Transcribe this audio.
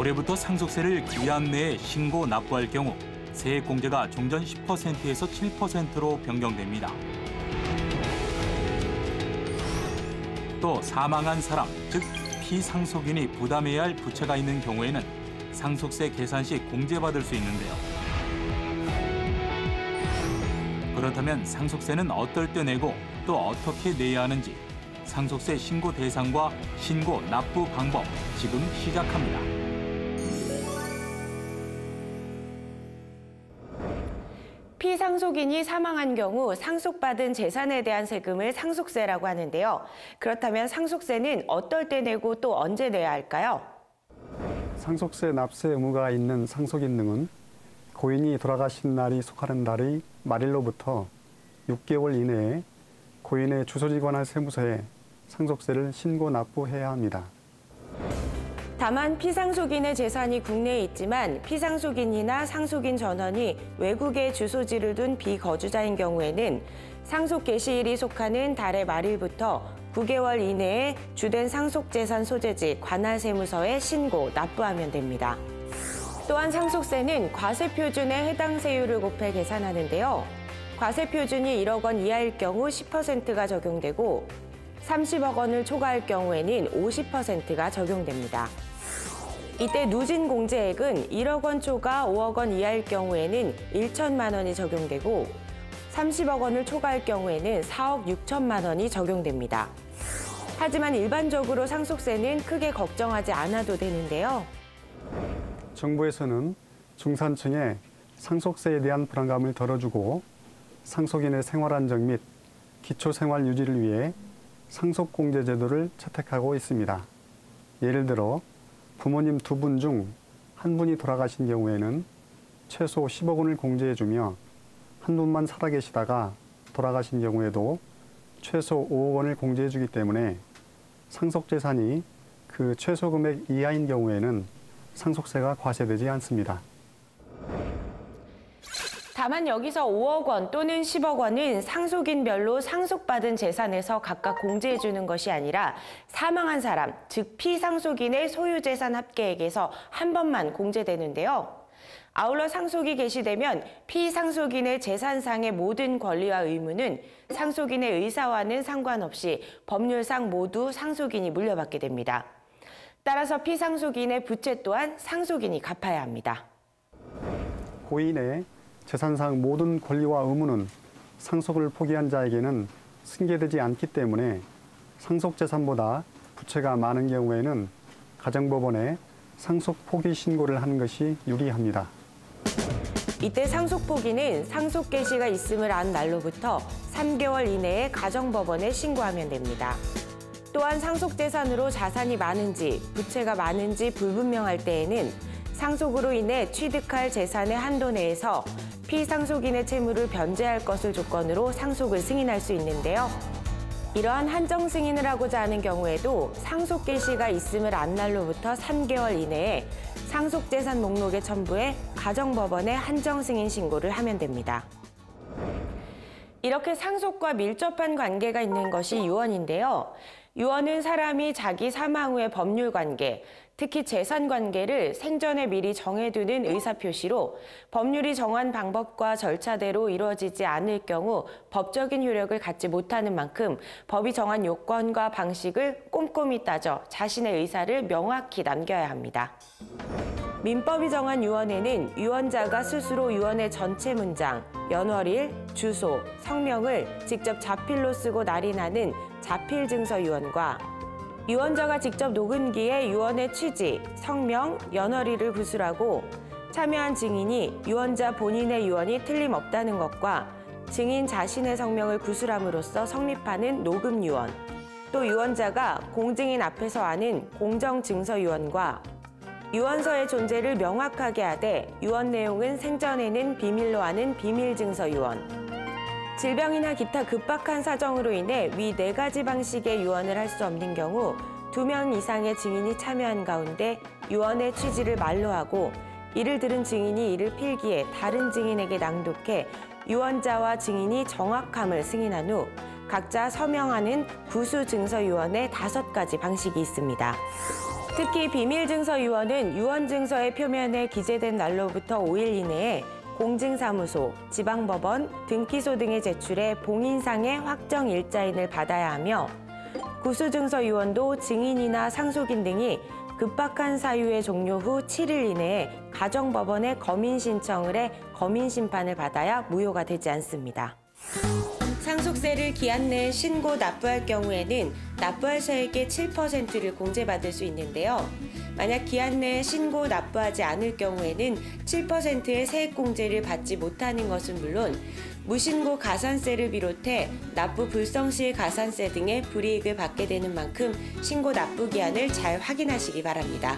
올해부터 상속세를 기한 내에 신고 납부할 경우 세액공제가 종전 10%에서 7%로 변경됩니다. 또 사망한 사람, 즉 피상속인이 부담해야 할 부채가 있는 경우에는 상속세 계산 시 공제받을 수 있는데요. 그렇다면 상속세는 어떨 때 내고 또 어떻게 내야 하는지 상속세 신고 대상과 신고 납부 방법 지금 시작합니다. 피상속인이 사망한 경우 상속받은 재산에 대한 세금을 상속세라고 하는데요. 그렇다면 상속세는 어떨 때 내고 또 언제 내야 할까요? 상속세 납세 의무가 있는 상속인 등은 고인이 돌아가신 날이 속하는 달의 말일로부터 6개월 이내에 고인의 주소지 관할 세무서에 상속세를 신고 납부해야 합니다. 다만 피상속인의 재산이 국내에 있지만 피상속인이나 상속인 전원이 외국에 주소지를 둔 비거주자인 경우에는 상속 개시일이 속하는 달의 말일부터 9개월 이내에 주된 상속재산 소재지 관할 세무서에 신고 납부하면 됩니다. 또한 상속세는 과세표준에 해당 세율을 곱해 계산하는데요. 과세표준이 1억 원 이하일 경우 10%가 적용되고 30억 원을 초과할 경우에는 50%가 적용됩니다. 이때 누진 공제액은 1억 원 초과 5억 원 이하일 경우에는 1천만 원이 적용되고 30억 원을 초과할 경우에는 4억 6천만 원이 적용됩니다. 하지만 일반적으로 상속세는 크게 걱정하지 않아도 되는데요. 정부에서는 중산층에 상속세에 대한 불안감을 덜어주고 상속인의 생활 안정 및 기초생활 유지를 위해 상속공제 제도를 채택하고 있습니다. 예를 들어 부모님 2분 중 1분이 돌아가신 경우에는 최소 10억 원을 공제해주며 한 분만 살아계시다가 돌아가신 경우에도 최소 5억 원을 공제해주기 때문에 상속재산이 그 최소 금액 이하인 경우에는 상속세가 과세되지 않습니다. 다만 여기서 5억 원 또는 10억 원은 상속인별로 상속받은 재산에서 각각 공제해주는 것이 아니라 사망한 사람, 즉 피상속인의 소유재산 합계액에서 한 번만 공제되는데요. 아울러 상속이 개시되면 피상속인의 재산상의 모든 권리와 의무는 상속인의 의사와는 상관없이 법률상 모두 상속인이 물려받게 됩니다. 따라서 피상속인의 부채 또한 상속인이 갚아야 합니다. 고인의 재산상 모든 권리와 의무는 상속을 포기한 자에게는 승계되지 않기 때문에 상속재산보다 부채가 많은 경우에는 가정법원에 상속 포기 신고를 하는 것이 유리합니다. 이때 상속 포기는 상속 개시가 있음을 안 날로부터 3개월 이내에 가정법원에 신고하면 됩니다. 또한 상속재산으로 자산이 많은지 부채가 많은지 불분명할 때에는 상속으로 인해 취득할 재산의 한도 내에서 피상속인의 채무를 변제할 것을 조건으로 상속을 승인할 수 있는데요. 이러한 한정 승인을 하고자 하는 경우에도 상속 개시가 있음을 안 날로부터 3개월 이내에 상속재산 목록에 첨부해 가정법원에 한정 승인 신고를 하면 됩니다. 이렇게 상속과 밀접한 관계가 있는 것이 유언인데요. 유언은 사람이 자기 사망 후의 법률 관계, 특히 재산 관계를 생전에 미리 정해두는 의사표시로 법률이 정한 방법과 절차대로 이루어지지 않을 경우 법적인 효력을 갖지 못하는 만큼 법이 정한 요건과 방식을 꼼꼼히 따져 자신의 의사를 명확히 남겨야 합니다. 민법이 정한 유언에는 유언자가 스스로 유언의 전체 문장, 연월일, 주소, 성명을 직접 자필로 쓰고 날인하는 자필증서 유언과 유언자가 직접 녹음기에 유언의 취지, 성명, 연월일을 구술하고 참여한 증인이 유언자 본인의 유언이 틀림없다는 것과 증인 자신의 성명을 구술함으로써 성립하는 녹음 유언, 또 유언자가 공증인 앞에서 하는 공정증서 유언과 유언서의 존재를 명확하게 하되 유언 내용은 생전에는 비밀로 하는 비밀증서 유언, 질병이나 기타 급박한 사정으로 인해 위 4가지 방식의 유언을 할 수 없는 경우 2명 이상의 증인이 참여한 가운데 유언의 취지를 말로 하고 이를 들은 증인이 이를 필기해 다른 증인에게 낭독해 유언자와 증인이 정확함을 승인한 후 각자 서명하는 구수증서 유언의 5가지 방식이 있습니다. 특히 비밀증서 유언은 유언증서의 표면에 기재된 날로부터 5일 이내에 공증사무소, 지방법원, 등기소 등에 제출해 봉인상의 확정 일자인을 받아야 하며 구수증서 유언도 증인이나 상속인 등이 급박한 사유의 종료 후 7일 이내에 가정법원에 검인 신청을 해 검인 심판을 받아야 무효가 되지 않습니다. 상속세를 기한 내에 신고 납부할 경우에는 납부할 세액의 7%를 공제받을 수 있는데요. 만약 기한 내에 신고 납부하지 않을 경우에는 7%의 세액 공제를 받지 못하는 것은 물론 무신고 가산세를 비롯해 납부 불성실 가산세 등의 불이익을 받게 되는 만큼 신고 납부 기한을 잘 확인하시기 바랍니다.